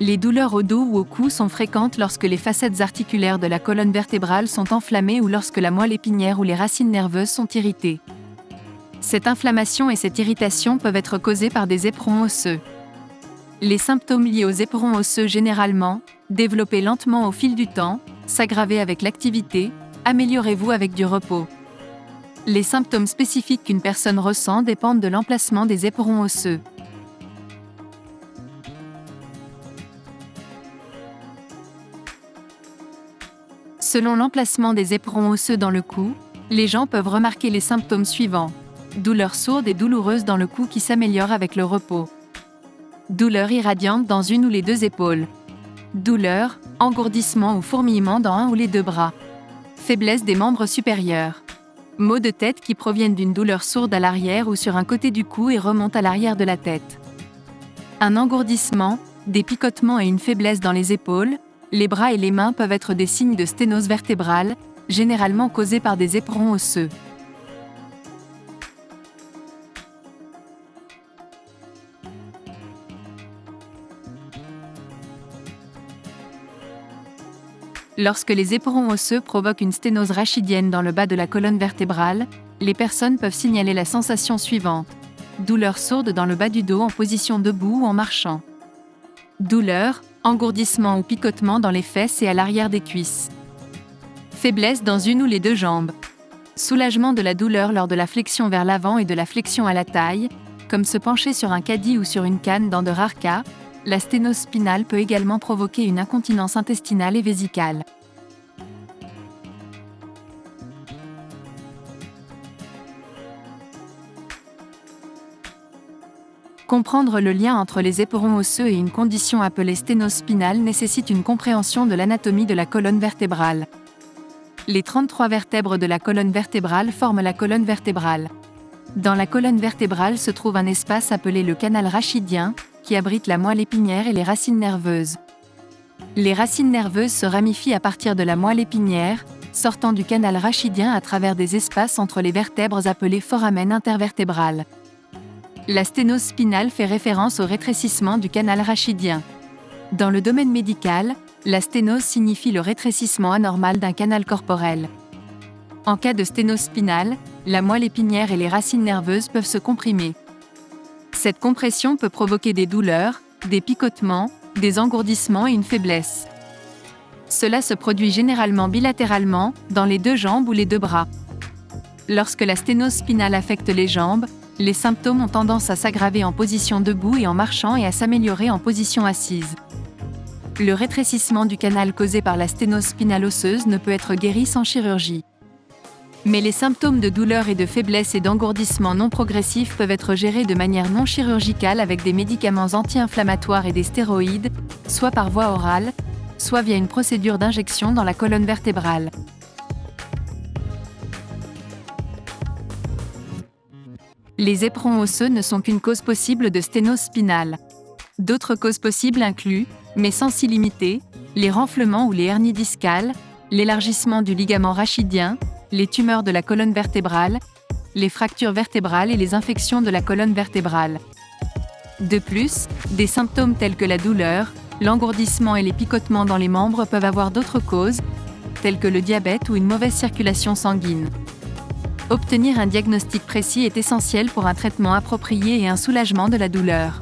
Les douleurs au dos ou au cou sont fréquentes lorsque les facettes articulaires de la colonne vertébrale sont enflammées ou lorsque la moelle épinière ou les racines nerveuses sont irritées. Cette inflammation et cette irritation peuvent être causées par des éperons osseux. Les symptômes liés aux éperons osseux généralement, développés lentement au fil du temps, s'aggraver avec l'activité, améliorez-vous avec du repos. Les symptômes spécifiques qu'une personne ressent dépendent de l'emplacement des éperons osseux. Selon l'emplacement des éperons osseux dans le cou, les gens peuvent remarquer les symptômes suivants. Douleur sourde et douloureuse dans le cou qui s'améliore avec le repos. Douleur irradiante dans une ou les deux épaules. Douleur, engourdissement ou fourmillement dans un ou les deux bras. Faiblesse des membres supérieurs. Maux de tête qui proviennent d'une douleur sourde à l'arrière ou sur un côté du cou et remontent à l'arrière de la tête. Un engourdissement, des picotements et une faiblesse dans les épaules, les bras et les mains peuvent être des signes de sténose vertébrale, généralement causés par des éperons osseux. Lorsque les éperons osseux provoquent une sténose rachidienne dans le bas de la colonne vertébrale, les personnes peuvent signaler la sensation suivante. Douleur sourde dans le bas du dos en position debout ou en marchant. Douleur, engourdissement ou picotement dans les fesses et à l'arrière des cuisses. Faiblesse dans une ou les deux jambes. Soulagement de la douleur lors de la flexion vers l'avant et de la flexion à la taille, comme se pencher sur un caddie ou sur une canne dans de rares cas. La sténose spinale peut également provoquer une incontinence intestinale et vésicale. Comprendre le lien entre les éperons osseux et une condition appelée sténose spinale nécessite une compréhension de l'anatomie de la colonne vertébrale. Les 33 vertèbres de la colonne vertébrale forment la colonne vertébrale. Dans la colonne vertébrale se trouve un espace appelé le canal rachidien, qui abrite la moelle épinière et les racines nerveuses. Les racines nerveuses se ramifient à partir de la moelle épinière, sortant du canal rachidien à travers des espaces entre les vertèbres appelés foramen intervertébral. La sténose spinale fait référence au rétrécissement du canal rachidien. Dans le domaine médical, la sténose signifie le rétrécissement anormal d'un canal corporel. En cas de sténose spinale, la moelle épinière et les racines nerveuses peuvent se comprimer. Cette compression peut provoquer des douleurs, des picotements, des engourdissements et une faiblesse. Cela se produit généralement bilatéralement, dans les deux jambes ou les deux bras. Lorsque la sténose spinale affecte les jambes, les symptômes ont tendance à s'aggraver en position debout et en marchant et à s'améliorer en position assise. Le rétrécissement du canal causé par la sténose spinale osseuse ne peut être guéri sans chirurgie. Mais les symptômes de douleur et de faiblesse et d'engourdissement non progressifs peuvent être gérés de manière non chirurgicale avec des médicaments anti-inflammatoires et des stéroïdes, soit par voie orale, soit via une procédure d'injection dans la colonne vertébrale. Les éperons osseux ne sont qu'une cause possible de sténose spinale. D'autres causes possibles incluent, mais sans s'y limiter, les renflements ou les hernies discales, l'élargissement du ligament rachidien, les tumeurs de la colonne vertébrale, les fractures vertébrales et les infections de la colonne vertébrale. De plus, des symptômes tels que la douleur, l'engourdissement et les picotements dans les membres peuvent avoir d'autres causes, telles que le diabète ou une mauvaise circulation sanguine. Obtenir un diagnostic précis est essentiel pour un traitement approprié et un soulagement de la douleur.